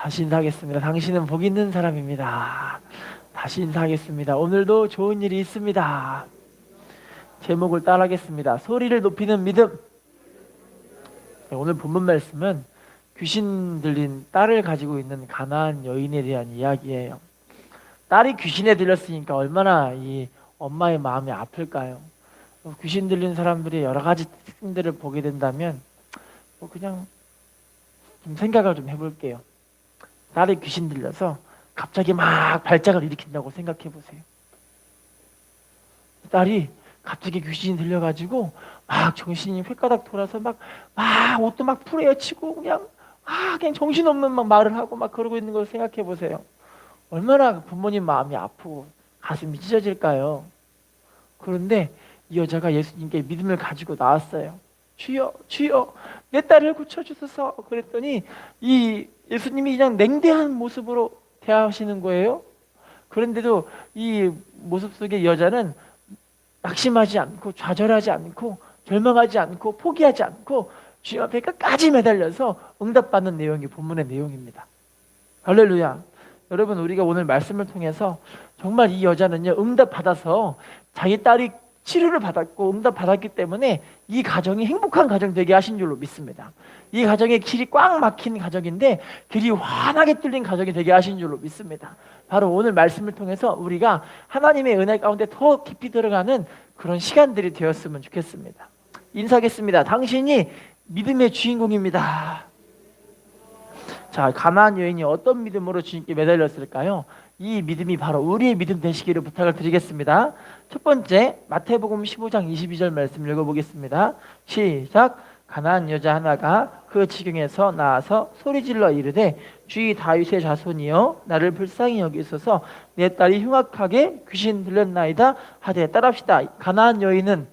다시 인사하겠습니다. 당신은 복 있는 사람입니다. 다시 인사하겠습니다. 오늘도 좋은 일이 있습니다. 제목을 따라하겠습니다. 소리를 높이는 믿음. 오늘 본문 말씀은 귀신 들린 딸을 가지고 있는 가나안 여인에 대한 이야기예요. 딸이 귀신에 들렸으니까 얼마나 이 엄마의 마음이 아플까요? 귀신 들린 사람들이 여러 가지 특징들을 보게 된다면 그냥 좀 생각을 좀 해볼게요. 딸이 귀신 들려서 갑자기 막 발작을 일으킨다고 생각해 보세요. 딸이 갑자기 귀신이 들려가지고 막 정신이 횟가닥 돌아서 막 옷도 막 풀어헤치고 그냥 정신없는 막 말을 하고 막 그러고 있는 걸 생각해 보세요. 얼마나 부모님 마음이 아프고 가슴이 찢어질까요? 그런데 이 여자가 예수님께 믿음을 가지고 나왔어요. 주여, 주여, 내 딸을 고쳐주소서. 그랬더니 이 예수님이 그냥 냉대한 모습으로 대하시는 거예요. 그런데도 이 모습 속의 여자는 낙심하지 않고 좌절하지 않고 절망하지 않고 포기하지 않고 주님 앞에 끝까지 매달려서 응답받는 내용이 본문의 내용입니다. 할렐루야. 여러분, 우리가 오늘 말씀을 통해서 정말 이 여자는요, 응답받아서 자기 딸이 치료를 받았고 응답받았기 때문에 이 가정이 행복한 가정 되게 하신 줄로 믿습니다. 이 가정의 길이 꽉 막힌 가정인데 길이 환하게 뚫린 가정이 되게 하신 줄로 믿습니다. 바로 오늘 말씀을 통해서 우리가 하나님의 은혜 가운데 더 깊이 들어가는 그런 시간들이 되었으면 좋겠습니다. 인사하겠습니다. 당신이 믿음의 주인공입니다. 자, 가나안 여인이 어떤 믿음으로 주님께 매달렸을까요? 이 믿음이 바로 우리의 믿음 되시기를 부탁을 드리겠습니다. 첫 번째, 마태복음 15장 22절 말씀 읽어보겠습니다. 시작. 가나안 여자 하나가 그 지경에서 나와서 소리질러 이르되 주의 다윗의 자손이여 나를 불쌍히 여기소서 내 딸이 흉악하게 귀신 들렸나이다 하되, 따라합시다. 가나안 여인은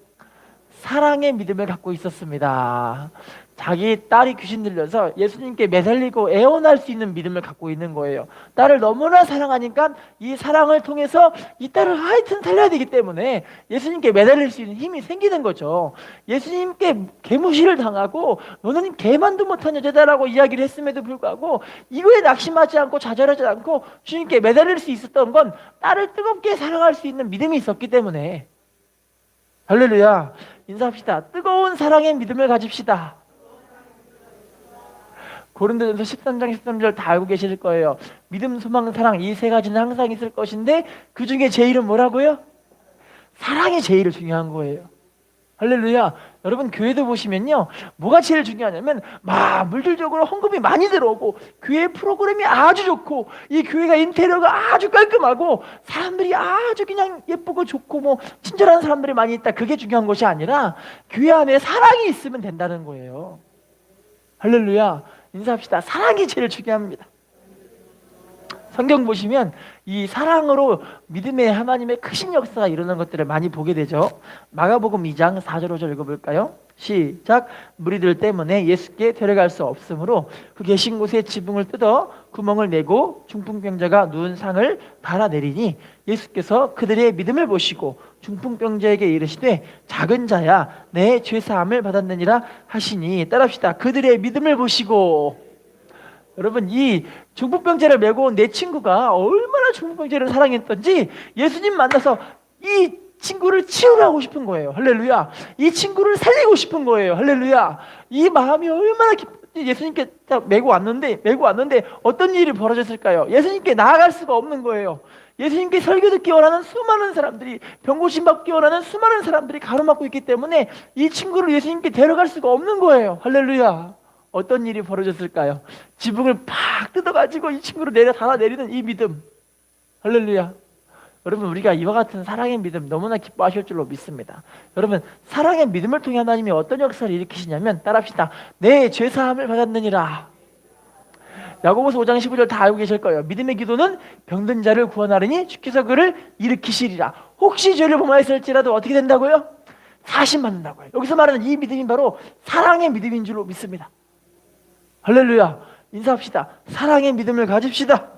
사랑의 믿음을 갖고 있었습니다. 자기 딸이 귀신 들려서 예수님께 매달리고 애원할 수 있는 믿음을 갖고 있는 거예요. 딸을 너무나 사랑하니까 이 사랑을 통해서 이 딸을 하여튼 살려야 되기 때문에 예수님께 매달릴 수 있는 힘이 생기는 거죠. 예수님께 개무시를 당하고 너는 개만도 못한 여자다라고 이야기를 했음에도 불구하고 이거에 낙심하지 않고 좌절하지 않고 주님께 매달릴 수 있었던 건 딸을 뜨겁게 사랑할 수 있는 믿음이 있었기 때문에. 할렐루야. 인사합시다. 뜨거운 사랑의 믿음을 가집시다. 고린도전서 13장 13절 다 알고 계실 거예요. 믿음, 소망, 사랑 이 세 가지는 항상 있을 것인데 그 중에 제일은 뭐라고요? 사랑이 제일 중요한 거예요. 할렐루야. 여러분, 교회도 보시면요, 뭐가 제일 중요하냐면 막 물질적으로 헌금이 많이 들어오고 교회 프로그램이 아주 좋고 이 교회가 인테리어가 아주 깔끔하고 사람들이 아주 그냥 예쁘고 좋고 뭐 친절한 사람들이 많이 있다, 그게 중요한 것이 아니라 교회 안에 사랑이 있으면 된다는 거예요. 할렐루야. 인사합시다. 사랑이 제일 중요합니다. 성경 보시면 이 사랑으로 믿음의 하나님의 크신 역사가 일어나는 것들을 많이 보게 되죠. 마가복음 2장 4절 5절 읽어볼까요? 시작. 무리들 때문에 예수께 데려갈 수 없으므로 그 계신 곳에 지붕을 뜯어 구멍을 내고 중풍병자가 누운 상을 달아내리니 예수께서 그들의 믿음을 보시고 중풍병자에게 이르시되 작은 자야 내 죄사함을 받았느니라 하시니, 따라합시다. 그들의 믿음을 보시고. 여러분, 이 중풍병자를 메고 온 내 친구가 얼마나 중풍병자를 사랑했던지 예수님 만나서 이 친구를 치유하고 싶은 거예요. 할렐루야. 이 친구를 살리고 싶은 거예요. 할렐루야. 이 마음이 얼마나 기쁜지. 예수님께 딱 메고 왔는데 어떤 일이 벌어졌을까요? 예수님께 나아갈 수가 없는 거예요. 예수님께 설교 듣기 원하는 수많은 사람들이, 병고심 받기 원하는 수많은 사람들이 가로막고 있기 때문에 이 친구를 예수님께 데려갈 수가 없는 거예요. 할렐루야. 어떤 일이 벌어졌을까요? 지붕을 팍 뜯어가지고 이 친구를 달아내리는 이 믿음. 할렐루야. 여러분, 우리가 이와 같은 사랑의 믿음 너무나 기뻐하실 줄로 믿습니다. 여러분, 사랑의 믿음을 통해 하나님이 어떤 역사를 일으키시냐면, 따라합시다. 내 죄사함을 받았느니라. 야고보서 5장 15절 다 알고 계실 거예요. 믿음의 기도는 병든 자를 구원하리니 주께서 그를 일으키시리라. 혹시 죄를 범하였을지라도 어떻게 된다고요? 사심 받는다고요. 여기서 말하는 이 믿음이 바로 사랑의 믿음인 줄로 믿습니다. 할렐루야. 인사합시다. 사랑의 믿음을 가집시다.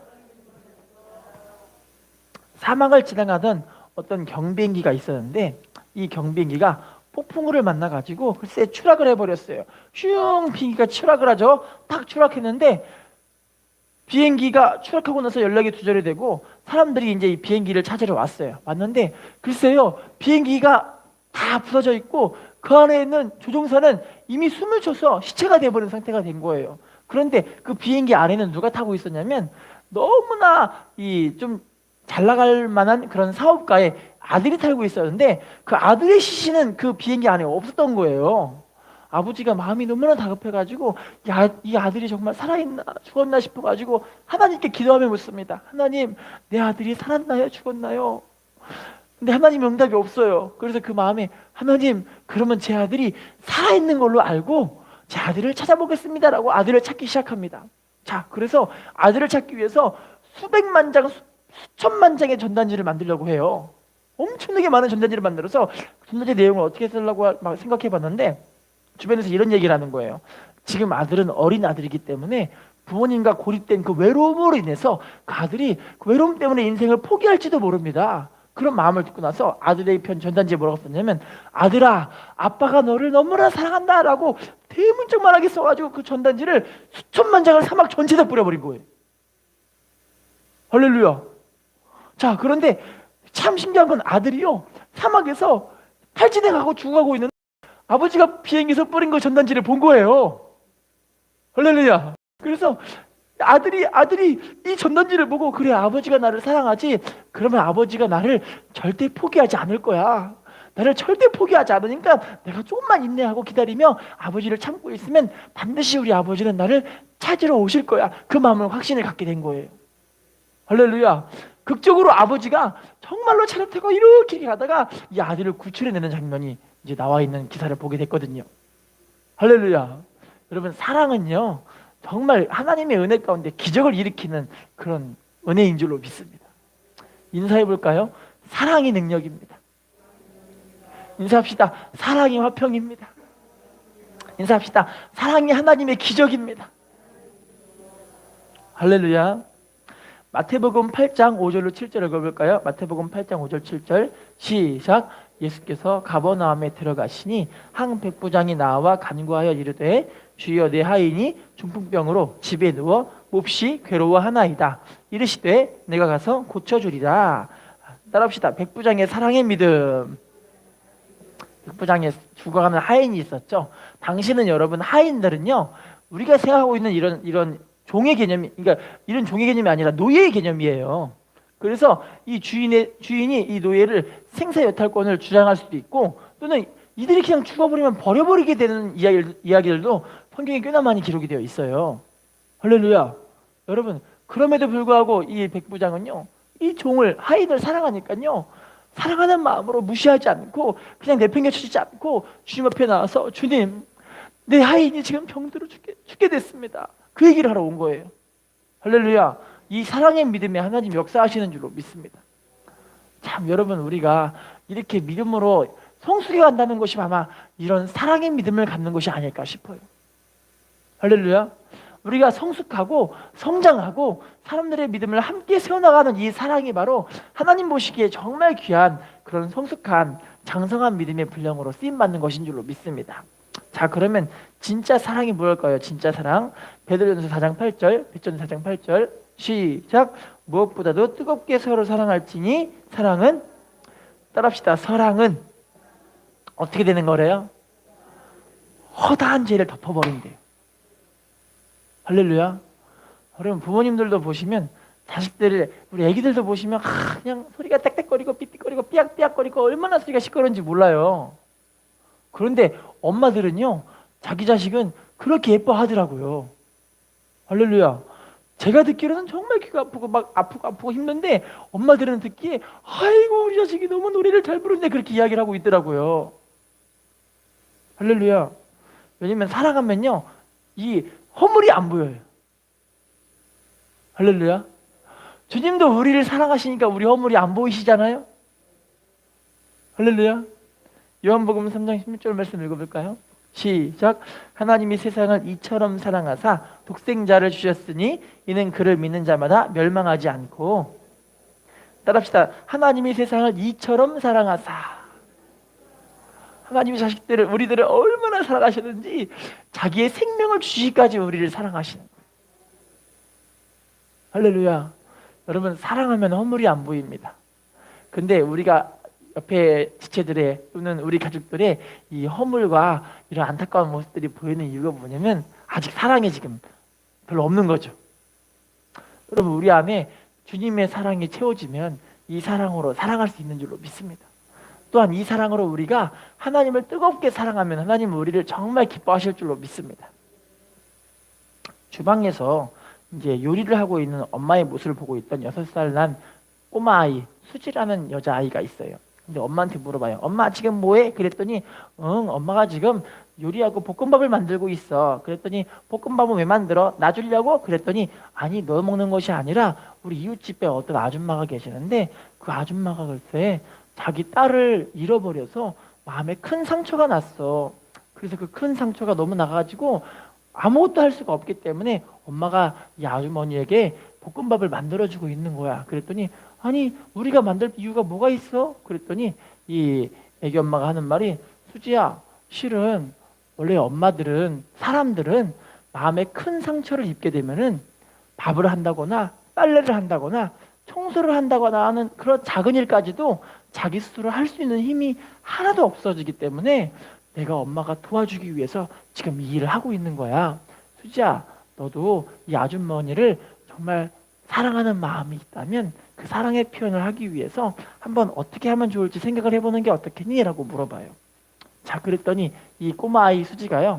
사막을 지나가던 어떤 경비행기가 있었는데 이 경비행기가 폭풍우를 만나가지고 글쎄 추락을 해버렸어요. 슝 비행기가 추락을 하죠. 딱 추락했는데 비행기가 추락하고 나서 연락이 두절이 되고 사람들이 이제 이 비행기를 찾으러 왔어요. 왔는데 글쎄요, 비행기가 다 부서져 있고 그 안에 있는 조종사는 이미 숨을 쉬어서 시체가 돼버린 상태가 된 거예요. 그런데 그 비행기 안에는 누가 타고 있었냐면 너무나 이 좀 잘 나갈 만한 그런 사업가의 아들이 타고 있었는데 그 아들의 시신은 그 비행기 안에 없었던 거예요. 아버지가 마음이 너무나 다급해가지고 이 아들이 정말 살아있나 죽었나 싶어가지고 하나님께 기도하며 묻습니다. 하나님, 내 아들이 살았나요 죽었나요? 근데 하나님 응답이 없어요. 그래서 그 마음에 하나님, 그러면 제 아들이 살아있는 걸로 알고 제 아들을 찾아보겠습니다라고 아들을 찾기 시작합니다. 자, 그래서 아들을 찾기 위해서 수백만 장, 수천만 장의 전단지를 만들려고 해요. 엄청나게 많은 전단지를 만들어서 전단지 내용을 어떻게 쓰려고 막 생각해 봤는데 주변에서 이런 얘기를 하는 거예요. 지금 아들은 어린 아들이기 때문에 부모님과 고립된 그 외로움으로 인해서 그 아들이 그 외로움 때문에 인생을 포기할지도 모릅니다. 그런 마음을 듣고 나서 아들의 편 전단지에 뭐라고 썼냐면, 아들아, 아빠가 너를 너무나 사랑한다 라고 대문짝만하게 써가지고 그 전단지를 수천만 장을 사막 전체에다 뿌려버린 거예요. 할렐루야. 자, 그런데 참 신기한 건 아들이요, 사막에서 탈진해 가고 죽어가고 있는 아버지가 비행기에서 뿌린 그 전단지를 본 거예요. 할렐루야. 그래서 아들이 이 전단지를 보고, 그래, 아버지가 나를 사랑하지, 그러면 아버지가 나를 절대 포기하지 않을 거야. 나를 절대 포기하지 않으니까 내가 조금만 인내하고 기다리며 아버지를 참고 있으면 반드시 우리 아버지는 나를 찾으러 오실 거야. 그 마음을 확신을 갖게 된 거예요. 할렐루야. 극적으로 아버지가 정말로 차를 타고 이렇게 가다가 이 아들을 구출해내는 장면이 이제 나와 있는 기사를 보게 됐거든요. 할렐루야. 여러분, 사랑은요, 정말 하나님의 은혜 가운데 기적을 일으키는 그런 은혜인 줄로 믿습니다. 인사해 볼까요? 사랑이 능력입니다. 인사합시다. 사랑이 화평입니다. 인사합시다. 사랑이 하나님의 기적입니다. 할렐루야. 마태복음 8장 5절로 7절 읽어볼까요? 마태복음 8장 5절 7절 시작. 예수께서 가버나움에 들어가시니 한 백부장이 나와 간구하여 이르되, 주여, 내 하인이 중풍병으로 집에 누워 몹시 괴로워하나이다. 이르시되 내가 가서 고쳐주리라. 따라합시다. 백부장의 사랑의 믿음. 백부장에 죽어가는 하인이 있었죠. 당시는 여러분, 하인들은요, 우리가 생각하고 있는 이런 종의 개념이, 그러니까 이런 종의 개념이 아니라 노예의 개념이에요. 그래서 이 주인이 이 노예를 생사여탈권을 주장할 수도 있고, 또는 이들이 그냥 죽어버리면 버려버리게 되는 이야기들도 성경에 꽤나 많이 기록이 되어 있어요. 할렐루야. 여러분, 그럼에도 불구하고 이 백부장은요, 이 종을, 하인을 사랑하니까요, 사랑하는 마음으로 무시하지 않고 그냥 내팽개치지 않고 주님 앞에 나와서, 주님, 내 하인이 지금 병들어 죽게 됐습니다. 그 얘기를 하러 온 거예요. 할렐루야. 이 사랑의 믿음에 하나님 역사하시는 줄로 믿습니다. 참, 여러분, 우리가 이렇게 믿음으로 성숙해 간다는 것이 아마 이런 사랑의 믿음을 갖는 것이 아닐까 싶어요. 할렐루야. 우리가 성숙하고 성장하고 사람들의 믿음을 함께 세워나가는 이 사랑이 바로 하나님 보시기에 정말 귀한 그런 성숙한 장성한 믿음의 분량으로 쓰임받는 것인 줄로 믿습니다. 자, 그러면 진짜 사랑이 무엇일까요? 진짜 사랑. 베드로전서 4장 8절, 베드로전서 4장 8절 시작. 무엇보다도 뜨겁게 서로 사랑할지니 사랑은, 따라합시다. 사랑은 어떻게 되는 거래요? 허다한 죄를 덮어버린대요. 할렐루야. 여러분, 부모님들도 보시면 자식들을, 우리 애기들도 보시면 그냥 소리가 땡땡거리고 삐삐거리고 삐약삐약거리고 얼마나 소리가 시끄러운지 몰라요. 그런데 엄마들은요, 자기 자식은 그렇게 예뻐하더라고요. 할렐루야. 제가 듣기로는 정말 귀가 아프고 막 아프고 힘든데 엄마들은 듣기에, 아이고, 우리 자식이 너무 노래를 잘 부르는데, 그렇게 이야기를 하고 있더라고요. 할렐루야. 왜냐면 사랑하면요, 이 허물이 안 보여요. 할렐루야. 주님도 우리를 사랑하시니까 우리 허물이 안 보이시잖아요. 할렐루야. 요한복음 3장 16절 말씀 읽어볼까요? 시작. 하나님이 세상을 이처럼 사랑하사 독생자를 주셨으니 이는 그를 믿는 자마다 멸망하지 않고, 따라합시다. 하나님이 세상을 이처럼 사랑하사. 하나님이 자식들을, 우리들을 얼마나 사랑하셨는지 자기의 생명을 주시기까지 우리를 사랑하시는 거예요. 할렐루야. 여러분, 사랑하면 허물이 안 보입니다. 근데 우리가 옆에 지체들의 또는 우리 가족들의 이 허물과 이런 안타까운 모습들이 보이는 이유가 뭐냐면 아직 사랑이 지금 별로 없는 거죠. 여러분, 우리 안에 주님의 사랑이 채워지면 이 사랑으로 사랑할 수 있는 줄로 믿습니다. 또한 이 사랑으로 우리가 하나님을 뜨겁게 사랑하면 하나님은 우리를 정말 기뻐하실 줄로 믿습니다. 주방에서 이제 요리를 하고 있는 엄마의 모습을 보고 있던 6살 난 꼬마아이 수지라는 여자아이가 있어요. 근데 엄마한테 물어봐요. 엄마 지금 뭐해? 그랬더니 엄마가 지금 요리하고 볶음밥을 만들고 있어. 그랬더니 볶음밥은 왜 만들어? 나 주려고? 그랬더니 아니, 너 먹는 것이 아니라 우리 이웃집에 어떤 아줌마가 계시는데 그 아줌마가 글쎄 자기 딸을 잃어버려서 마음에 큰 상처가 났어. 그래서 그 큰 상처가 너무 나가지고 아무것도 할 수가 없기 때문에 엄마가 이 아주머니에게 볶음밥을 만들어주고 있는 거야. 그랬더니 아니, 우리가 만들 이유가 뭐가 있어? 그랬더니 이 애기 엄마가 하는 말이 수지야, 실은 원래 엄마들은 사람들은 마음에 큰 상처를 입게 되면은 밥을 한다거나 빨래를 한다거나 청소를 한다거나 하는 그런 작은 일까지도 자기 스스로 할 수 있는 힘이 하나도 없어지기 때문에 내가 엄마가 도와주기 위해서 지금 이 일을 하고 있는 거야. 수지야, 너도 이 아주머니를 정말 사랑하는 마음이 있다면 그 사랑의 표현을 하기 위해서 한번 어떻게 하면 좋을지 생각을 해보는 게 어떻겠니? 라고 물어봐요. 자, 그랬더니 이 꼬마아이 수지가요,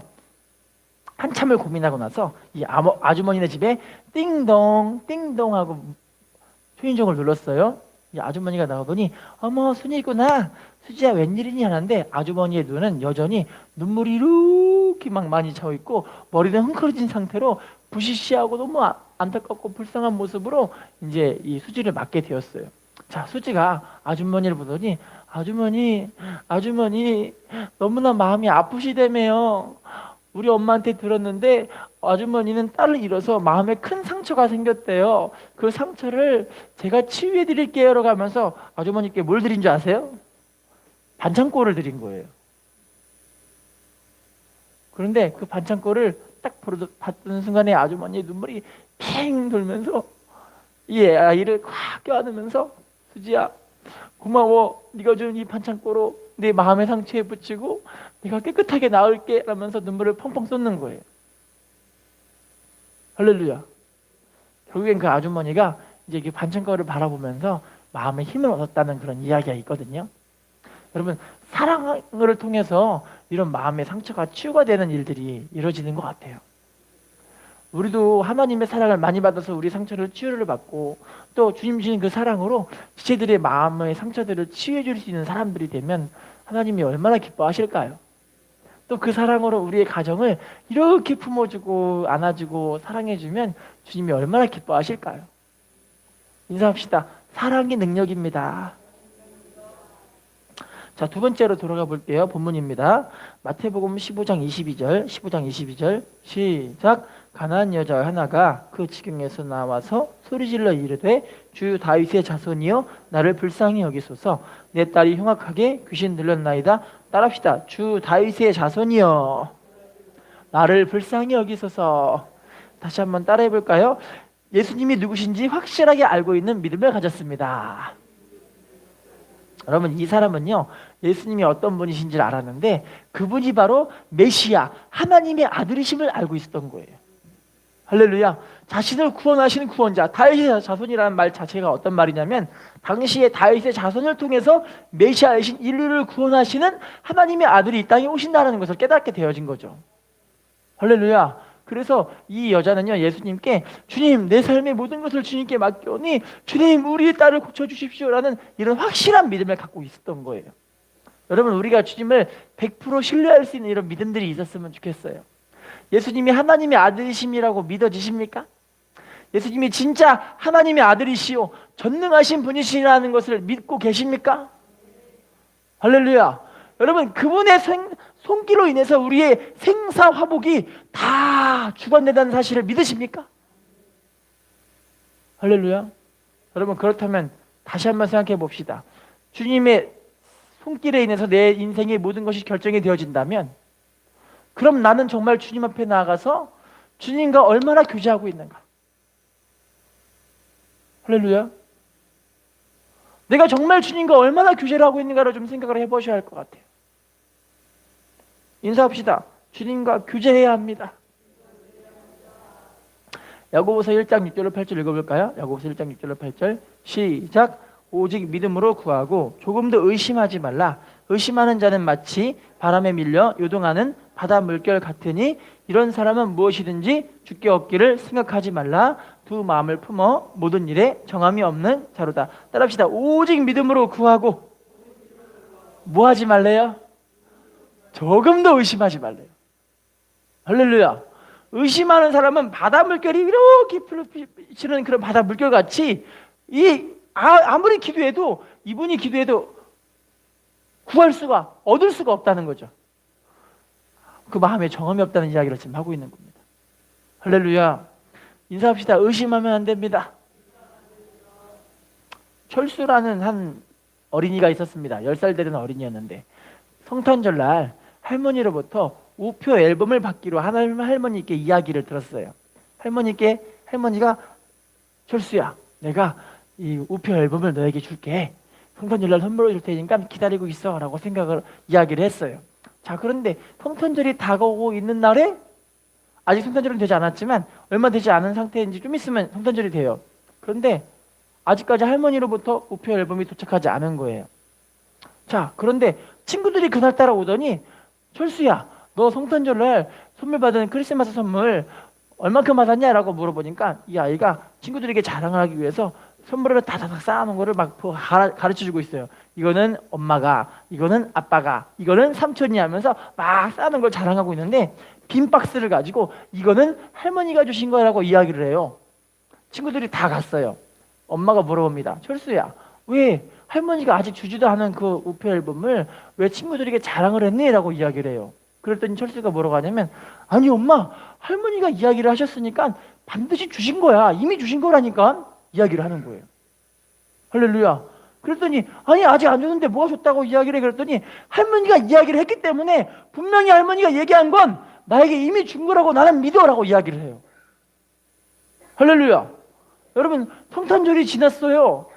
한참을 고민하고 나서 이 아주머니네 집에 띵동 띵동 하고 초인종을 눌렀어요. 이 아주머니가 나오더니 어머, 순이구나. 수지야, 웬일이니? 하는데 아주머니의 눈은 여전히 눈물이 이렇게 막 많이 차고 있고 머리는 흥크러진 상태로 부시시하고 너무 안타깝고 불쌍한 모습으로 이제 이 수지를 맞게 되었어요. 자, 수지가 아주머니를 보더니 아주머니 너무나 마음이 아프시다며요. 우리 엄마한테 들었는데 아주머니는 딸을 잃어서 마음에 큰 상처가 생겼대요. 그 상처를 제가 치유해 드릴게요 라고 하면서 아주머니께 뭘 드린 줄 아세요? 반창고를 드린 거예요. 그런데 그 반창고를 딱 받는 순간에 아주머니의 눈물이 팽 돌면서 이 아이를 꽉 껴안으면서 수지야, 고마워. 네가 준 이 반창고로 내 마음의 상처에 붙이고 네가 깨끗하게 나을게 라면서 눈물을 펑펑 쏟는 거예요. 할렐루야. 결국엔 그 아주머니가 이제 그 반창고를 바라보면서 마음의 힘을 얻었다는 그런 이야기가 있거든요. 여러분, 사랑을 통해서 이런 마음의 상처가 치유가 되는 일들이 이루어지는 것 같아요. 우리도 하나님의 사랑을 많이 받아서 우리 상처를 치유를 받고 또 주님 주신 그 사랑으로 지체들의 마음의 상처들을 치유해 줄 수 있는 사람들이 되면 하나님이 얼마나 기뻐하실까요? 또 그 사랑으로 우리의 가정을 이렇게 품어주고 안아주고 사랑해주면 주님이 얼마나 기뻐하실까요? 인사합시다. 사랑이 능력입니다. 자, 두 번째로 돌아가 볼게요. 본문입니다. 마태복음 15장 22절 시작. 가난한 여자 하나가 그 지경에서 나와서 소리질러 이르되 주 다윗의 자손이여 나를 불쌍히 여기소서. 내 딸이 흉악하게 귀신 들렸나이다. 따라합시다. 주 다윗의 자손이여 나를 불쌍히 여기소서. 다시 한번 따라해 볼까요? 예수님이 누구신지 확실하게 알고 있는 믿음을 가졌습니다. 여러분, 이 사람은요, 예수님이 어떤 분이신지를 알았는데 그분이 바로 메시아, 하나님의 아들이심을 알고 있었던 거예요. 할렐루야. 자신을 구원하시는 구원자, 다윗의 자손이라는 말 자체가 어떤 말이냐면 당시에 다윗의 자손을 통해서 메시아이신 인류를 구원하시는 하나님의 아들이 이 땅에 오신다는 것을 깨닫게 되어진 거죠. 할렐루야. 그래서 이 여자는요, 예수님께 주님, 내 삶의 모든 것을 주님께 맡겨오니 주님, 우리의 딸을 고쳐주십시오라는 이런 확실한 믿음을 갖고 있었던 거예요. 여러분, 우리가 주님을 100% 신뢰할 수 있는 이런 믿음들이 있었으면 좋겠어요. 예수님이 하나님의 아들이심이라고 믿어지십니까? 예수님이 진짜 하나님의 아들이시오 전능하신 분이시라는 것을 믿고 계십니까? 할렐루야. 여러분, 그분의 손길로 인해서 우리의 생사화복이 다 주관된다는 사실을 믿으십니까? 할렐루야. 여러분, 그렇다면 다시 한번 생각해 봅시다. 주님의 손길에 인해서 내 인생의 모든 것이 결정이 되어진다면 그럼 나는 정말 주님 앞에 나아가서 주님과 얼마나 교제하고 있는가? 할렐루야. 내가 정말 주님과 얼마나 교제를 하고 있는가를 좀 생각을 해보셔야 할 것 같아요. 인사합시다. 주님과 교제해야 합니다. 야고보서 1장 6절로 8절 읽어볼까요? 야고보서 1장 6절로 8절 시작. 오직 믿음으로 구하고 조금도 의심하지 말라. 의심하는 자는 마치 바람에 밀려 요동하는 바다 물결 같으니 이런 사람은 무엇이든지 주께 얻기를 생각하지 말라. 두 마음을 품어 모든 일에 정함이 없는 자로다. 따라합시다. 오직 믿음으로 구하고 뭐 하지 말래요? 조금도 의심하지 말래요. 할렐루야. 의심하는 사람은 바다 물결이 이렇게 치는 그런 바다 물결 같이 아무리 기도해도 이분이 기도해도 구할 수가 얻을 수가 없다는 거죠. 그 마음에 정함이 없다는 이야기를 지금 하고 있는 겁니다. 할렐루야. 인사합시다. 의심하면 안 됩니다. 철수라는 한 어린이가 있었습니다. 10살 되는 어린이였는데 성탄절날 할머니로부터 우표 앨범을 받기로 할머니께 이야기를 들었어요. 할머니가 철수야, 내가 이 우표 앨범을 너에게 줄게. 성탄절날 선물로 줄 테니까 기다리고 있어 라고 이야기를 했어요. 자, 그런데 성탄절이 다가오고 있는 날에 아직 성탄절은 되지 않았지만 얼마 되지 않은 상태인지 좀 있으면 성탄절이 돼요. 그런데 아직까지 할머니로부터 우표 앨범이 도착하지 않은 거예요. 자, 그런데 친구들이 그날따라 오더니 철수야, 너 성탄절날 선물 받은 크리스마스 선물 얼마큼 받았냐라고 물어보니까 이 아이가 친구들에게 자랑을 하기 위해서 선물을 다다닥 쌓아놓은 거를 막 가르쳐주고 있어요. 이거는 엄마가, 이거는 아빠가, 이거는 삼촌이 하면서 막 쌓아놓은 걸 자랑하고 있는데 빈 박스를 가지고 이거는 할머니가 주신 거라고 이야기를 해요. 친구들이 다 갔어요. 엄마가 물어봅니다. 철수야, 왜 할머니가 아직 주지도 않은 그 우표 앨범을 왜 친구들에게 자랑을 했니? 라고 이야기를 해요. 그랬더니 철수가 뭐라고 하냐면 아니 엄마, 할머니가 이야기를 하셨으니까 반드시 주신 거야. 이미 주신 거라니까 이야기를 하는 거예요. 할렐루야. 그랬더니 아니 아직 안 줬는데 뭐가 줬다고 이야기를 해. 그랬더니 할머니가 이야기를 했기 때문에 분명히 할머니가 얘기한 건 나에게 이미 준 거라고 나는 믿어라고 이야기를 해요. 할렐루야. 여러분 성탄절이 지났어요.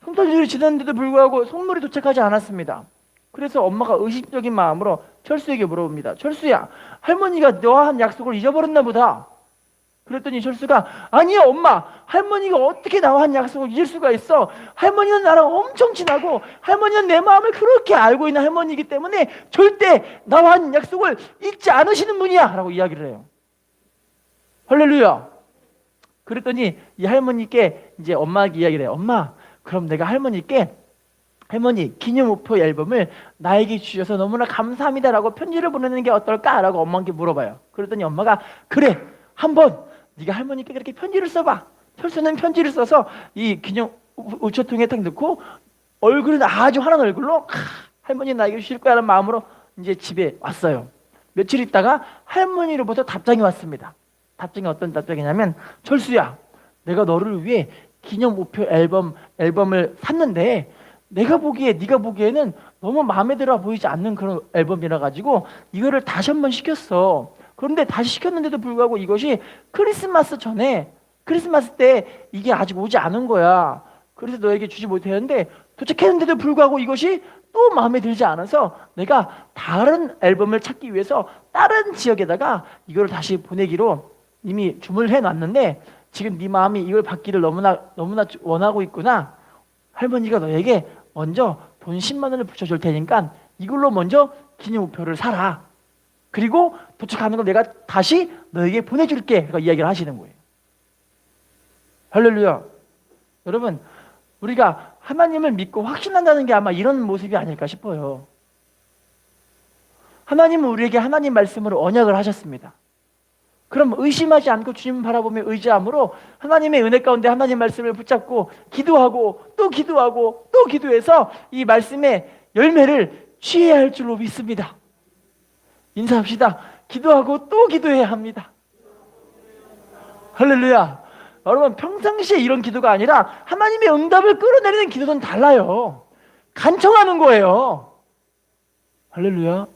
성탄절이 지났는데도 불구하고 선물이 도착하지 않았습니다. 그래서 엄마가 의식적인 마음으로 철수에게 물어봅니다. 철수야, 할머니가 너와 한 약속을 잊어버렸나 보다. 그랬더니 철수가 아니요 엄마, 할머니가 어떻게 나와 한 약속을 잊을 수가 있어. 할머니는 나랑 엄청 친하고 할머니는 내 마음을 그렇게 알고 있는 할머니이기 때문에 절대 나와 한 약속을 잊지 않으시는 분이야 라고 이야기를 해요. 할렐루야. 그랬더니 이 할머니께 이제 엄마에게 이야기를 해요. 엄마, 그럼 내가 할머니께 할머니 기념 우표 앨범을 나에게 주셔서 너무나 감사합니다라고 편지를 보내는 게 어떨까? 라고 엄마한테 물어봐요. 그랬더니 엄마가 그래, 한번 네가 할머니께 그렇게 편지를 써봐. 철수는 편지를 써서 이 기념 우체통에 딱 넣고 얼굴은 아주 환한 얼굴로 할머니 나에게 주실 거라는 마음으로 이제 집에 왔어요. 며칠 있다가 할머니로부터 답장이 왔습니다. 답장이 어떤 답장이냐면 철수야, 내가 너를 위해 기념 우표 앨범을 샀는데 네가 보기에는 너무 마음에 들어 보이지 않는 그런 앨범이라 가지고 이거를 다시 한번 시켰어. 그런데 다시 시켰는데도 불구하고 이것이 크리스마스 때 이게 아직 오지 않은 거야. 그래서 너에게 주지 못했는데 도착했는데도 불구하고 이것이 또 마음에 들지 않아서 내가 다른 앨범을 찾기 위해서 다른 지역에다가 이걸 다시 보내기로 이미 주문을 해놨는데 지금 네 마음이 이걸 받기를 너무나 원하고 있구나. 할머니가 너에게 먼저 돈 10만 원을 붙여줄 테니까 이걸로 먼저 기념우표를 사라. 그리고 도착하는 걸 내가 다시 너에게 보내줄게. 그러니까 이야기를 하시는 거예요. 할렐루야. 여러분, 우리가 하나님을 믿고 확신한다는 게 아마 이런 모습이 아닐까 싶어요. 하나님은 우리에게 하나님 말씀으로 언약을 하셨습니다. 그럼 의심하지 않고 주님 바라보며 의지함으로 하나님의 은혜 가운데 하나님 말씀을 붙잡고 기도하고 또 기도해서 이 말씀의 열매를 취해야 할 줄로 믿습니다. 인사합시다. 기도하고 또 기도해야 합니다. 할렐루야. 여러분, 평상시에 이런 기도가 아니라 하나님의 응답을 끌어내리는 기도는 달라요. 간청하는 거예요. 할렐루야.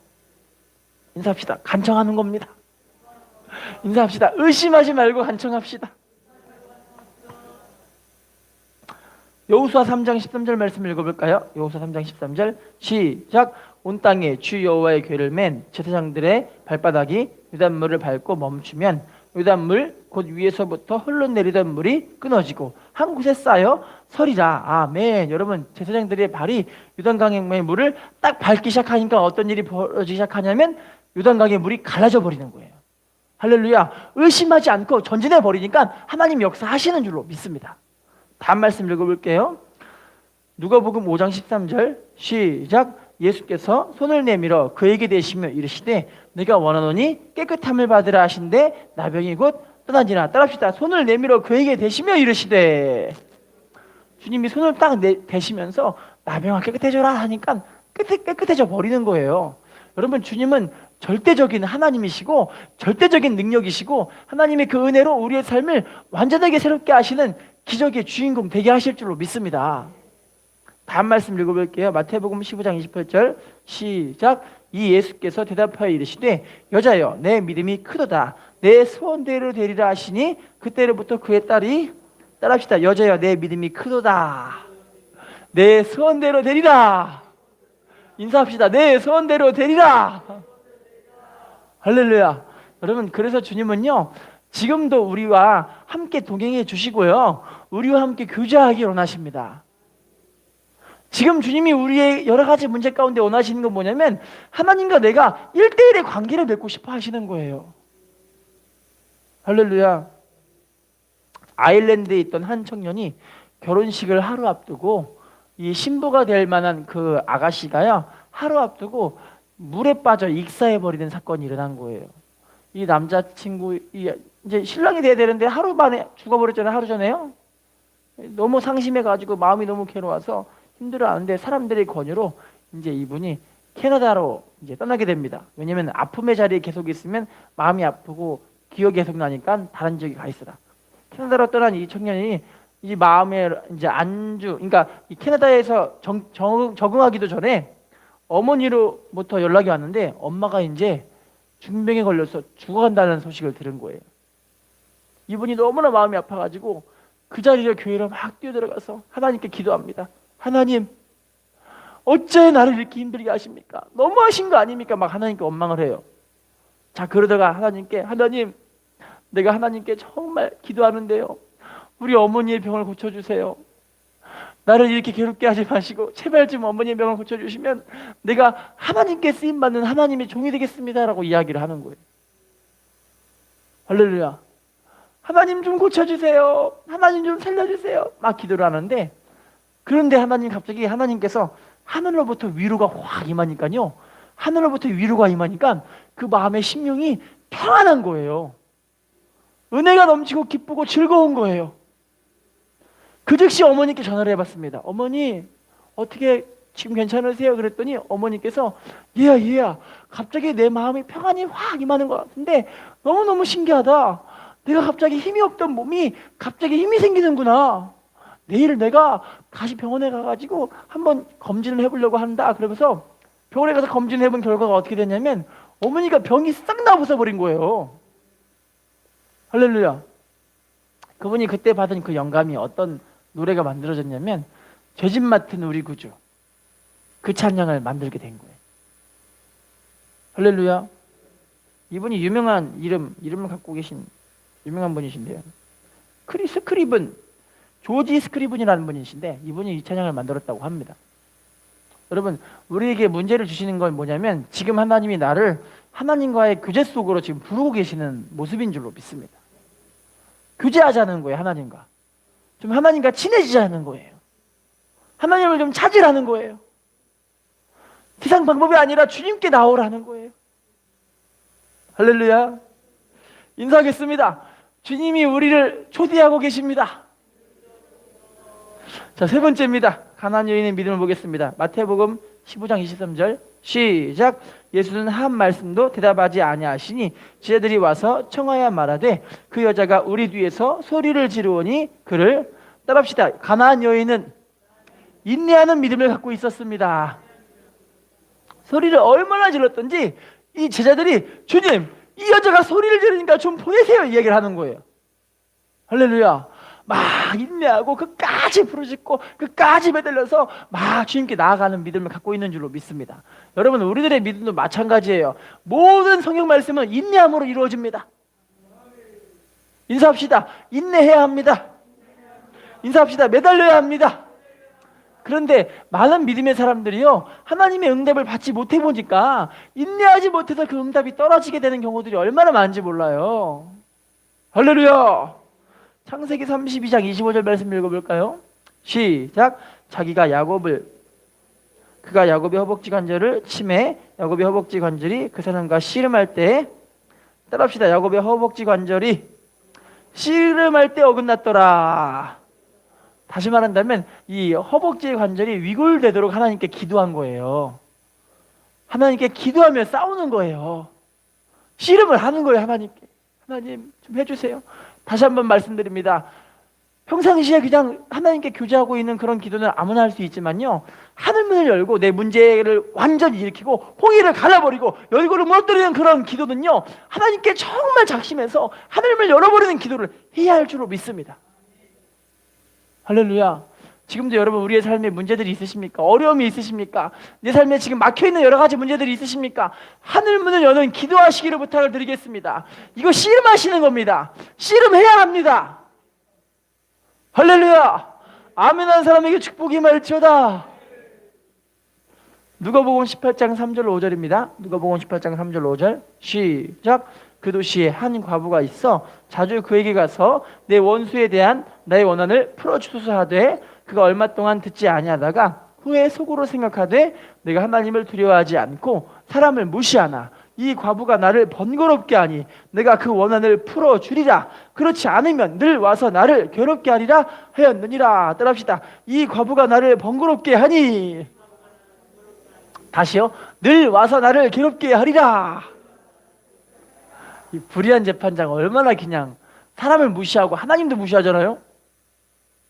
인사합시다. 간청하는 겁니다. 인사합시다. 의심하지 말고 간청합시다. 여호수아 3장 13절 말씀 읽어볼까요? 여호수아 3장 13절 시작. 온 땅에 주 여호와의 궤를 맨 제사장들의 발바닥이 유단물을 밟고 멈추면 유단물 곧 위에서부터 흘러내리던 물이 끊어지고 한 곳에 쌓여 서리라. 아멘. 여러분, 제사장들의 발이 요단강의 물을 딱 밟기 시작하니까 어떤 일이 벌어지기 시작하냐면 요단강의 물이 갈라져 버리는 거예요. 할렐루야. 의심하지 않고 전진해 버리니까 하나님 역사하시는 줄로 믿습니다. 다음 말씀 읽어볼게요. 누가복음 5장 13절 시작. 예수께서 손을 내밀어 그에게 대시며 이르시되 네가 원하노니 깨끗함을 받으라 하신대 나병이 곧 떠나지나. 따라합시다. 손을 내밀어 그에게 대시며 이르시되. 주님이 손을 딱 대시면서 나병아 깨끗해져라 하니까 깨끗해져 버리는 거예요. 여러분, 주님은 절대적인 하나님이시고 절대적인 능력이시고 하나님의 그 은혜로 우리의 삶을 완전하게 새롭게 하시는 기적의 주인공 되게 하실 줄로 믿습니다. 다음 말씀 읽어볼게요. 마태복음 15장 28절 시작. 이 예수께서 대답하여 이르시되 여자여 내 믿음이 크도다. 내 소원대로 되리라 하시니 그때로부터 그의 딸이. 따라합시다. 여자여 내 믿음이 크도다. 내 소원대로 되리라. 인사합시다. 내 소원대로 되리라. 할렐루야. 여러분, 그래서 주님은요 지금도 우리와 함께 동행해 주시고요 우리와 함께 교제하기 원하십니다. 지금 주님이 우리의 여러 가지 문제 가운데 원하시는 건 뭐냐면 하나님과 내가 1대1의 관계를 맺고 싶어 하시는 거예요. 할렐루야. 아일랜드에 있던 한 청년이 결혼식을 하루 앞두고 이 신부가 될 만한 그 아가씨가요 하루 앞두고 물에 빠져 익사해 버리는 사건이 일어난 거예요. 이 남자친구 이제 신랑이 돼야 되는데 하루 만에 죽어버렸잖아요. 하루 전에요. 너무 상심해가지고 마음이 너무 괴로워서 힘들어하는데 사람들의 권유로 이제 이분이 캐나다로 이제 떠나게 됩니다. 왜냐면 아픔의 자리에 계속 있으면 마음이 아프고 기억이 계속 나니까 다른 지역에 가 있어라. 캐나다로 떠난 이 청년이 이 마음에 이제 그러니까 이 캐나다에서 적응하기도 전에 어머니로부터 연락이 왔는데 엄마가 이제 중병에 걸려서 죽어간다는 소식을 들은 거예요. 이분이 너무나 마음이 아파가지고 그 자리에 교회로 막 뛰어들어가서 하나님께 기도합니다. 하나님, 어째 나를 이렇게 힘들게 하십니까? 너무하신 거 아닙니까? 막 하나님께 원망을 해요. 자, 그러다가 하나님, 내가 하나님께 정말 기도하는데요 우리 어머니의 병을 고쳐주세요. 나를 이렇게 괴롭게 하지 마시고 제발 좀 어머니의 병을 고쳐주시면 내가 하나님께 쓰임받는 하나님의 종이 되겠습니다 라고 이야기를 하는 거예요. 할렐루야. 하나님 좀 고쳐주세요. 하나님 좀 살려주세요. 막 기도를 하는데 그런데 갑자기 하나님께서 하늘로부터 위로가 확 임하니까요. 하늘로부터 위로가 임하니까 그 마음의 심령이 평안한 거예요. 은혜가 넘치고 기쁘고 즐거운 거예요. 그 즉시 어머니께 전화를 해봤습니다. 어머니, 어떻게 지금 괜찮으세요? 그랬더니 어머니께서 얘야 갑자기 내 마음이 평안이 확 임하는 것 같은데 너무너무 신기하다. 내가 갑자기 힘이 없던 몸이 갑자기 힘이 생기는구나. 내일 내가 다시 병원에 가가지고 한번 검진을 해보려고 한다. 그러면서 병원에 가서 검진해본 결과가 어떻게 됐냐면 어머니가 병이 싹 나부숴 버린 거예요. 할렐루야. 그분이 그때 받은 그 영감이 어떤 노래가 만들어졌냐면 죄짐 맡은 우리 구주, 그 찬양을 만들게 된 거예요. 할렐루야. 이분이 유명한 이름을 갖고 계신 유명한 분이신데요. 조지 스크리븐이라는 분이신데 이분이 이 찬양을 만들었다고 합니다. 여러분, 우리에게 문제를 주시는 건 뭐냐면 지금 하나님이 나를 하나님과의 교제 속으로 지금 부르고 계시는 모습인 줄로 믿습니다. 교제하자는 거예요. 하나님과 좀 하나님과 친해지자는 거예요. 하나님을 좀 찾으라는 거예요. 세상 방법이 아니라 주님께 나오라는 거예요. 할렐루야. 인사하겠습니다. 주님이 우리를 초대하고 계십니다. 자, 세 번째입니다. 가나안 여인의 믿음을 보겠습니다. 마태복음 15장 23절 시작. 예수는 한 말씀도 대답하지 아니하시니 제자들이 와서 청하여 말하되 그 여자가 우리 뒤에서 소리를 지르오니 그를. 따라합시다. 가나안 여인은 인내하는 믿음을 갖고 있었습니다. 소리를 얼마나 질렀던지 이 제자들이 주님, 이 여자가 소리를 지르니까 좀 보내세요 이 얘기를 하는 거예요. 할렐루야. 막 인내하고 끝까지 부르짖고 끝까지 매달려서 막 주님께 나아가는 믿음을 갖고 있는 줄로 믿습니다. 여러분, 우리들의 믿음도 마찬가지예요. 모든 성경 말씀은 인내함으로 이루어집니다. 인사합시다. 인내해야 합니다. 인사합시다. 매달려야 합니다. 그런데 많은 믿음의 사람들이요, 하나님의 응답을 받지 못해 보니까 인내하지 못해서 그 응답이 떨어지게 되는 경우들이 얼마나 많은지 몰라요. 할렐루야. 창세기 32장 25절 말씀 읽어볼까요? 시작. 그가 야곱의 허벅지 관절을 치매 야곱의 허벅지 관절이 그 사람과 씨름할 때, 따라합시다. 야곱의 허벅지 관절이 씨름할 때 어긋났더라. 다시 말한다면 이 허벅지 관절이 위골되도록 하나님께 기도한 거예요. 하나님께 기도하며 싸우는 거예요. 씨름을 하는 거예요. 하나님께. 하나님 좀 해주세요. 다시 한번 말씀드립니다. 평상시에 그냥 하나님께 교제하고 있는 그런 기도는 아무나 할 수 있지만요, 하늘문을 열고 내 문제를 완전히 일으키고 홍해를 갈라버리고 열고를 무너뜨리는 그런 기도는요, 하나님께 정말 작심해서 하늘문을 열어버리는 기도를 해야 할 줄로 믿습니다. 할렐루야. 지금도 여러분, 우리의 삶에 문제들이 있으십니까? 어려움이 있으십니까? 내 삶에 지금 막혀있는 여러 가지 문제들이 있으십니까? 하늘문을 여는 기도하시기를 부탁을 드리겠습니다. 이거 씨름하시는 겁니다. 씨름해야 합니다. 할렐루야. 아멘한 사람에게 축복이 임할지어다. 누가복음 18장 3절 5절입니다. 누가복음 18장 3절 5절 시작. 그 도시에 한 과부가 있어 자주 그에게 가서 내 원수에 대한 나의 원한을 풀어주소서 하되, 그가 얼마 동안 듣지 아니하다가 후에 속으로 생각하되 내가 하나님을 두려워하지 않고 사람을 무시하나 이 과부가 나를 번거롭게 하니 내가 그 원한을 풀어주리라. 그렇지 않으면 늘 와서 나를 괴롭게 하리라 하였느니라. 따라합시다. 이 과부가 나를 번거롭게 하니, 다시요. 늘 와서 나를 괴롭게 하리라. 이 불의한 재판장 얼마나 그냥 사람을 무시하고 하나님도 무시하잖아요.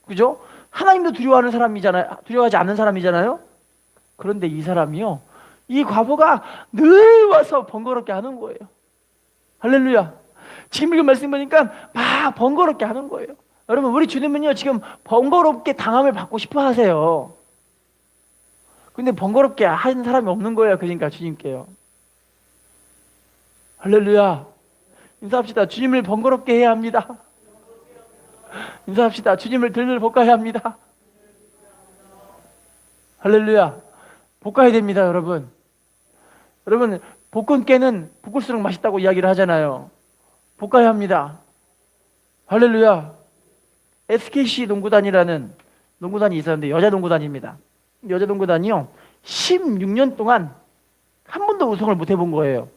그죠? 하나님도 두려워하는 사람이잖아요. 두려워하지 않는 사람이잖아요. 그런데 이 사람이요, 이 과부가 늘 와서 번거롭게 하는 거예요. 할렐루야. 지금 이거 말씀 보니까 막 번거롭게 하는 거예요. 여러분, 우리 주님은요, 지금 번거롭게 당함을 받고 싶어 하세요. 근데 번거롭게 하는 사람이 없는 거예요. 그러니까 주님께요. 할렐루야. 인사합시다. 주님을 번거롭게 해야 합니다. 인사합시다. 주님을 들들 볶아야 합니다. 할렐루야. 볶아야 됩니다, 여러분. 여러분, 볶은 깨는 볶을수록 맛있다고 이야기를 하잖아요. 볶아야 합니다. 할렐루야. SKC 농구단이라는 농구단이 있었는데, 여자 농구단입니다. 여자 농구단이요, 16년 동안 한 번도 우승을 못 해본 거예요.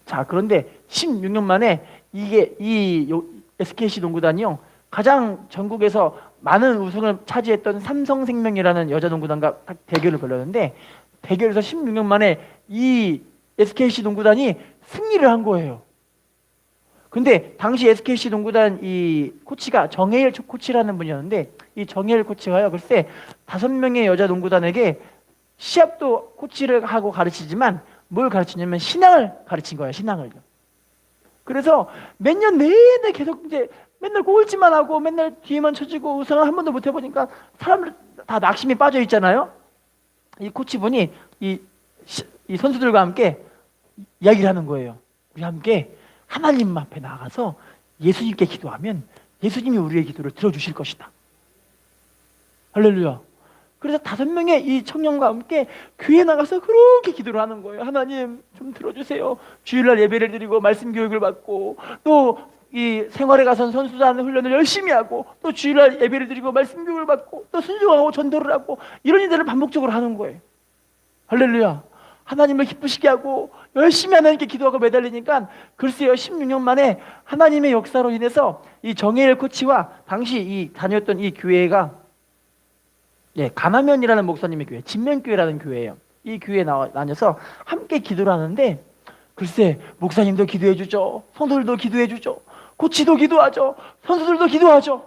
자, 그런데 16년 만에 이 SKC 농구단이요, 가장 전국에서 많은 우승을 차지했던 삼성생명이라는 여자 농구단과 대결을 벌였는데, 대결에서 16년 만에 이 SKC 농구단이 승리를 한 거예요. 근데 당시 SKC 농구단 이 코치가 정혜일 코치라는 분이었는데, 이 정혜일 코치가요, 글쎄 5명의 여자 농구단에게 시합도 코치를 하고 가르치지만 뭘 가르치냐면 신앙을 가르친 거예요. 신앙을. 그래서 몇 년 내내 계속 이제 맨날 꼴찌만 하고 맨날 뒤에만 쳐지고 우승을 한 번도 못 해보니까 사람들 다 낙심이 빠져 있잖아요. 이 코치분이 이 선수들과 함께 이야기를 하는 거예요. 우리 함께 하나님 앞에 나가서 예수님께 기도하면 예수님이 우리의 기도를 들어주실 것이다. 할렐루야. 그래서 5명의 이 청년과 함께 교회에 나가서 그렇게 기도를 하는 거예요. 하나님 좀 들어주세요. 주일날 예배를 드리고 말씀 교육을 받고, 또 이 생활에 가선 선수단 훈련을 열심히 하고, 또 주일날 예배를 드리고 말씀 교육을 받고, 또 순종하고 전도를 하고, 이런 일들을 반복적으로 하는 거예요. 할렐루야. 하나님을 기쁘시게 하고 열심히 하나님께 기도하고 매달리니까 글쎄요, 16년 만에 하나님의 역사로 인해서 이 정혜일 코치와 당시 이 다녔던 이 교회가 가나면이라는 목사님의 교회, 진면교회라는 교회예요. 이 교회에 다녀서 함께 기도를 하는데, 글쎄 목사님도 기도해 주죠, 성도들도 기도해 주죠, 코치도 기도하죠, 선수들도 기도하죠.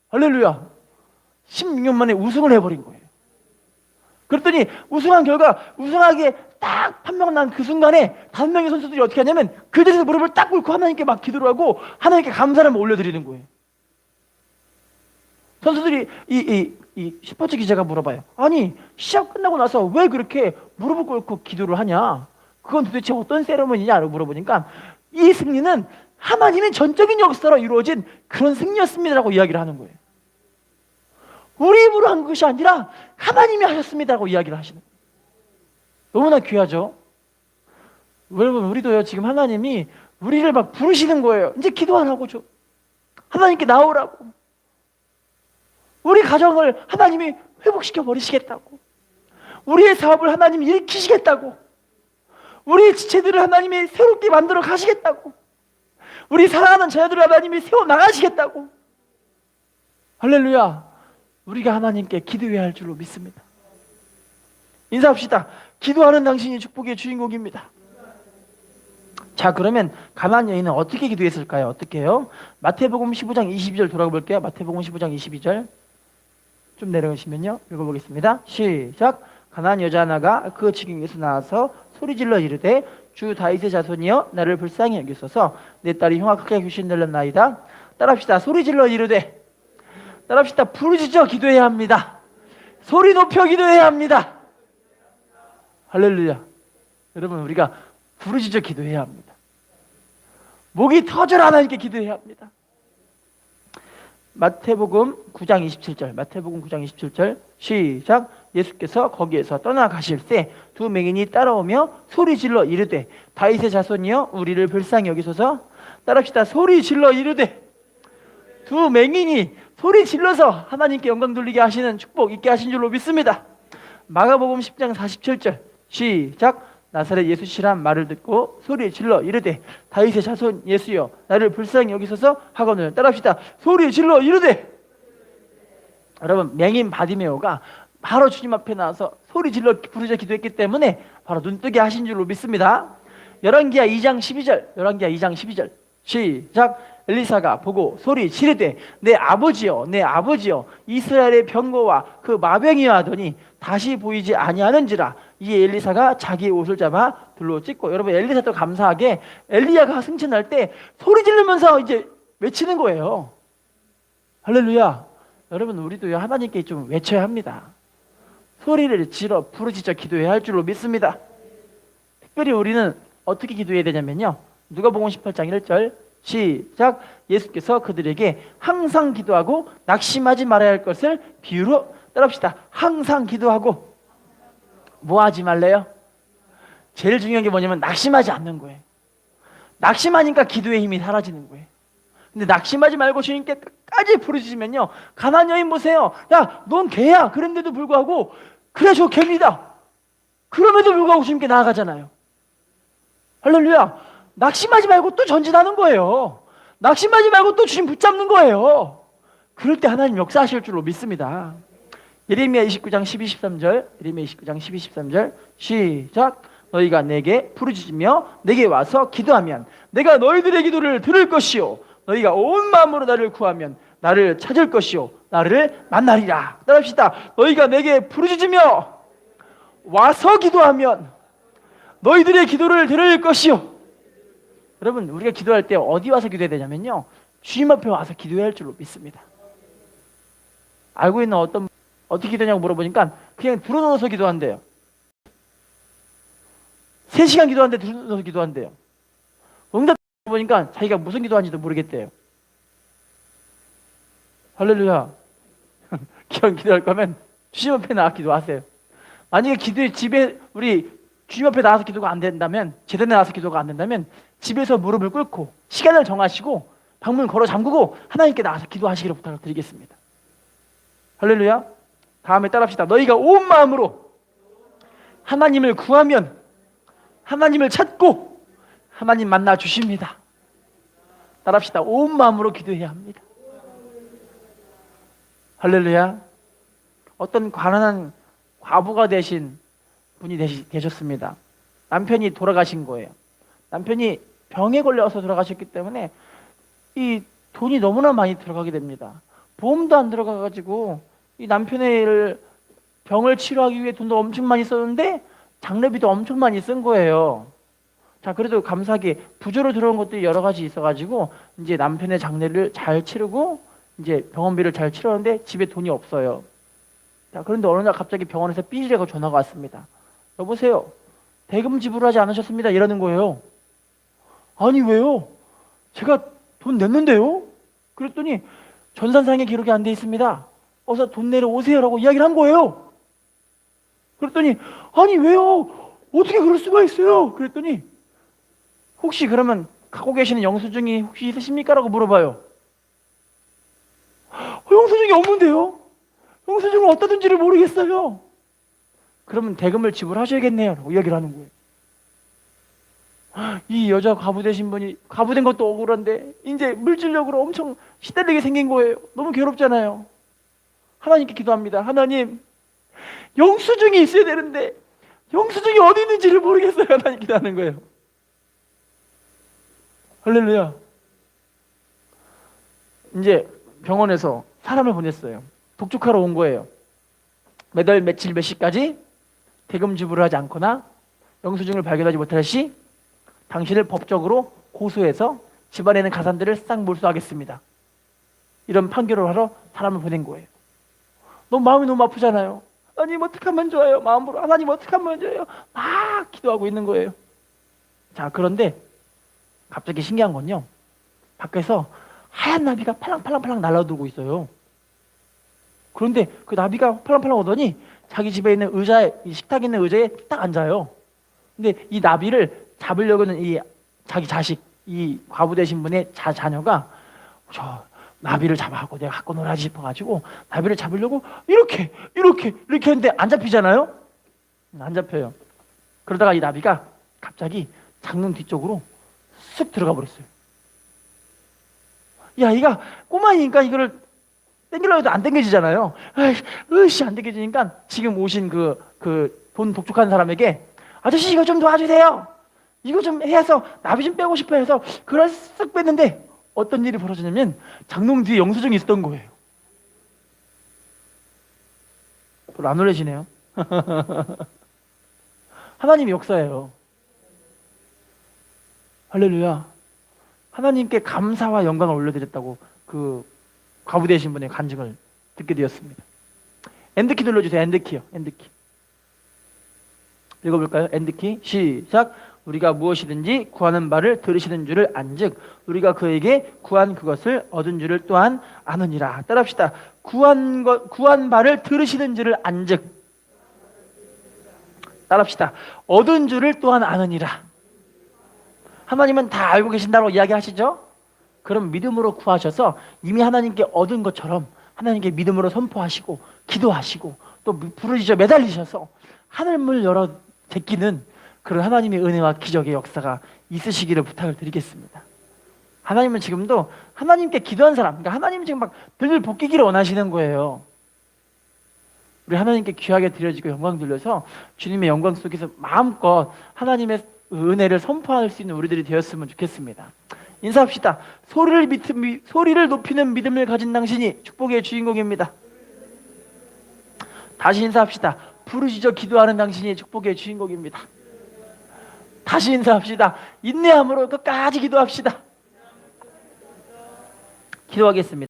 할렐루야. 16년 만에 우승을 해버린 거예요. 그랬더니 우승한 결과, 우승하게 딱 판명 난 그 순간에 5명의 선수들이 어떻게 하냐면 그 자리에서 무릎을 딱 꿇고 하나님께 막 기도를 하고 하나님께 감사를 올려드리는 거예요. 선수들이 이 스포츠 기자가 물어봐요. 아니, 시합 끝나고 나서 왜 그렇게 무릎을 꿇고 기도를 하냐? 그건 도대체 어떤 세레머니냐고 물어보니까 이 승리는 하나님의 전적인 역사로 이루어진 그런 승리였습니다라고 이야기를 하는 거예요. 우리 입으로 한 것이 아니라 하나님이 하셨습니다라고 이야기를 하시는 거예요. 너무나 귀하죠? 여러분, 우리도요, 지금 하나님이 우리를 막 부르시는 거예요. 이제 기도하라고 줘. 하나님께 나오라고. 우리 가정을 하나님이 회복시켜 버리시겠다고. 우리의 사업을 하나님이 일으키시겠다고. 우리의 지체들을 하나님이 새롭게 만들어 가시겠다고. 우리 사랑하는 자녀들을 하나님이 세워 나가시겠다고. 할렐루야. 우리가 하나님께 기도해야 할 줄로 믿습니다. 인사합시다. 기도하는 당신이 축복의 주인공입니다. 자, 그러면 가나안 여인은 어떻게 기도했을까요? 어떻게 해요? 마태복음 15장 22절 돌아가 볼게요. 마태복음 15장 22절 좀 내려가시면요, 읽어보겠습니다. 시작. 가나안 여자 하나가 그 지경에서 나와서 소리질러 이르되 주 다윗의 자손이여 나를 불쌍히 여기소서. 내 딸이 흉악하게 귀신 들렸나이다. 따라합시다. 소리질러 이르되. 따라합시다. 부르짖어 기도해야 합니다. 소리 높여 기도해야 합니다. 할렐루야. 여러분, 우리가 부르짖어 기도해야 합니다. 목이 터져라 하나님께 기도해야 합니다. 마태복음 9장 27절, 마태복음 9장 27절 시작. 예수께서 거기에서 떠나가실 때 두 맹인이 따라오며 소리질러 이르되 다윗의 자손이여 우리를 불쌍히 여기소서. 따라합시다. 소리질러 이르되. 두 맹인이 소리질러서 하나님께 영광 돌리게 하시는 축복 있게 하신 줄로 믿습니다. 마가복음 10장 47절 시작. 나사렛 예수시란 말을 듣고 소리 질러 이르되 다윗의 자손 예수여 나를 불쌍히 여기소서 하거늘. 따라합시다. 소리 질러 이르되. 여러분, 맹인 바디메오가 바로 주님 앞에 나와서 소리 질러 부르짖어 기도했기 때문에 바로 눈뜨게 하신 줄로 믿습니다. 열왕기하 2장 12절, 열왕기하 2장 12절 시작. 엘리사가 보고 소리 지르되 내 아버지여 내 아버지여 이스라엘의 병거와 그 마병이여 하더니 다시 보이지 아니하는지라. 이 엘리사가 자기 옷을 잡아 둘로 찢고. 여러분, 엘리사도 감사하게 엘리야가 승천할 때 소리 지르면서 이제 외치는 거예요. 할렐루야. 여러분, 우리도 하나님께 좀 외쳐야 합니다. 소리를 질러 부르짖어 기도해야 할 줄로 믿습니다. 특별히 우리는 어떻게 기도해야 되냐면요, 누가복음 18장 1절 시작. 예수께서 그들에게 항상 기도하고 낙심하지 말아야 할 것을 비유로. 따라합시다. 항상 기도하고 뭐 하지 말래요? 제일 중요한 게 뭐냐면 낙심하지 않는 거예요. 낙심하니까 기도의 힘이 사라지는 거예요. 근데 낙심하지 말고 주님께 끝까지 부르짖으면요, 가나안 여인 보세요. 야, 넌 개야. 그런데도 불구하고 그래 저 개입니다. 그럼에도 불구하고 주님께 나아가잖아요. 할렐루야. 낙심하지 말고 또 전진하는 거예요. 낙심하지 말고 또 주님 붙잡는 거예요. 그럴 때 하나님 역사하실 줄로 믿습니다. 예레미야 29장 12, 13절 예레미야 29장 12, 13절 시작. 너희가 내게 부르짖으며 내게 와서 기도하면 내가 너희들의 기도를 들을 것이요 너희가 온 마음으로 나를 구하면 나를 찾을 것이요 나를 만나리라. 따라합시다. 너희가 내게 부르짖으며 와서 기도하면 너희들의 기도를 들을 것이요. 여러분, 우리가 기도할 때 어디 와서 기도해야 되냐면요, 주님 앞에 와서 기도해야 할 줄로 믿습니다. 알고 있는 어떻게 기도하냐고 물어보니까 그냥 들어놓아서 기도한대요. 3시간 기도하는데 들어놓아서 기도한대요. 응답 보니까 자기가 무슨 기도하는지도 모르겠대요. 할렐루야. 기왕 기도할 거면 주님 앞에 나와 기도하세요. 만약에 집에 우리 주님 앞에 나와서 기도가 안 된다면, 제대로 나와서 기도가 안 된다면 집에서 무릎을 꿇고 시간을 정하시고 방문 걸어 잠그고 하나님께 나와서 기도하시기를 부탁을 드리겠습니다. 할렐루야. 다음에 따라합시다. 너희가 온 마음으로 하나님을 구하면 하나님을 찾고 하나님 만나 주십니다. 따라합시다. 온 마음으로 기도해야 합니다. 할렐루야. 어떤 가난한 과부가 되신 분이 계셨습니다. 남편이 돌아가신 거예요. 남편이 병에 걸려서 돌아가셨기 때문에 이 돈이 너무나 많이 들어가게 됩니다. 보험도 안 들어가가지고 이 남편의 병을 치료하기 위해 돈도 엄청 많이 썼는데 장례비도 엄청 많이 쓴 거예요. 자, 그래도 감사하게 부조로 들어온 것들이 여러 가지 있어가지고 이제 남편의 장례를 잘 치르고 이제 병원비를 잘 치렀는데 집에 돈이 없어요. 자, 그런데 어느 날 갑자기 병원에서 삐지라고 전화가 왔습니다. 여보세요. 대금 지불하지 않으셨습니다. 이러는 거예요. 아니 왜요? 제가 돈 냈는데요? 그랬더니 전산상의 기록이 안 돼 있습니다. 어서 돈 내러 오세요라고 이야기를 한 거예요. 그랬더니 아니 왜요? 어떻게 그럴 수가 있어요? 그랬더니 혹시 그러면 갖고 계시는 영수증이 혹시 있으십니까? 라고 물어봐요. 영수증이 없는데요? 영수증을 어디다 둔지를 모르겠어요. 그러면 대금을 지불하셔야겠네요. 라고 이야기를 하는 거예요. 이 여자 과부 되신 분이 과부된 것도 억울한데 이제 물질력으로 엄청 시달리게 생긴 거예요. 너무 괴롭잖아요. 하나님께 기도합니다. 하나님, 영수증이 있어야 되는데 영수증이 어디 있는지를 모르겠어요. 하나님 기도하는 거예요. 할렐루야. 이제 병원에서 사람을 보냈어요. 독촉하러 온 거예요. 매달 며칠 몇 시까지 대금 지불을 하지 않거나 영수증을 발견하지 못할 시 당신을 법적으로 고소해서 집안에 있는 가산들을 싹 몰수하겠습니다. 이런 판결을 하러 사람을 보낸 거예요. 마음이 너무 아프잖아요. 하나님 어떻게 하면 좋아요? 마음으로 하나님 어떻게 하면 좋아요? 막 기도하고 있는 거예요. 자, 그런데 갑자기 신기한 건요. 밖에서 하얀 나비가 팔랑팔랑팔랑 날아들고 있어요. 그런데 그 나비가 팔랑팔랑 오더니 자기 집에 있는 의자에, 식탁에 있는 의자에 딱 앉아요. 근데 이 나비를 잡으려고는 이 자기 자식, 이 과부 되신 분의 자녀가 저 나비를 잡아갖고 내가 갖고 놀아지 싶어가지고 나비를 잡으려고 이렇게 했는데 안 잡히잖아요? 안 잡혀요. 그러다가 이 나비가 갑자기 장롱 뒤쪽으로 쑥 들어가 버렸어요. 야, 이가 꼬마이니까 이거를 당기려고 해도 안 당겨지잖아요. 으이씨, 안 당겨지니까 지금 오신 돈 독촉한 사람에게 아저씨 이거 좀 도와주세요. 이거 좀 해서 나비 좀 빼고 싶어 해서 그걸 쓱 뺐는데 어떤 일이 벌어지냐면 장롱 뒤에 영수증이 있었던 거예요. 별로 안 놀라시네요. 하나님의 역사예요. 할렐루야. 하나님께 감사와 영광을 올려드렸다고 그 과부 되신 분의 간증을 듣게 되었습니다. 엔드키 눌러주세요. 엔드키요. 엔드키. 읽어볼까요? 엔드키. 시작. 우리가 무엇이든지 구하는 바를 들으시는 줄을 안즉 우리가 그에게 구한 그것을 얻은 줄을 또한 아느니라. 따라합시다. 구한 바를 들으시는 줄을 안즉. 따라합시다. 얻은 줄을 또한 아느니라. 하나님은 다 알고 계신다고 이야기하시죠? 그럼 믿음으로 구하셔서 이미 하나님께 얻은 것처럼 하나님께 믿음으로 선포하시고 기도하시고 또 부르짖어 매달리셔서 하늘문을 열어 제끼는 그런 하나님의 은혜와 기적의 역사가 있으시기를 부탁을 드리겠습니다. 하나님은 지금도 하나님께 기도한 사람, 그러니까 하나님 지금 막 들들 볶이기를 원하시는 거예요. 우리 하나님께 귀하게 드려지고 영광 돌려서 주님의 영광 속에서 마음껏 하나님의 은혜를 선포할 수 있는 우리들이 되었으면 좋겠습니다. 인사합시다. 소리를 높이는 믿음을 가진 당신이 축복의 주인공입니다. 다시 인사합시다. 부르짖어 기도하는 당신이 축복의 주인공입니다. 다시 인사합시다. 인내함으로 끝까지 기도합시다. 기도하겠습니다.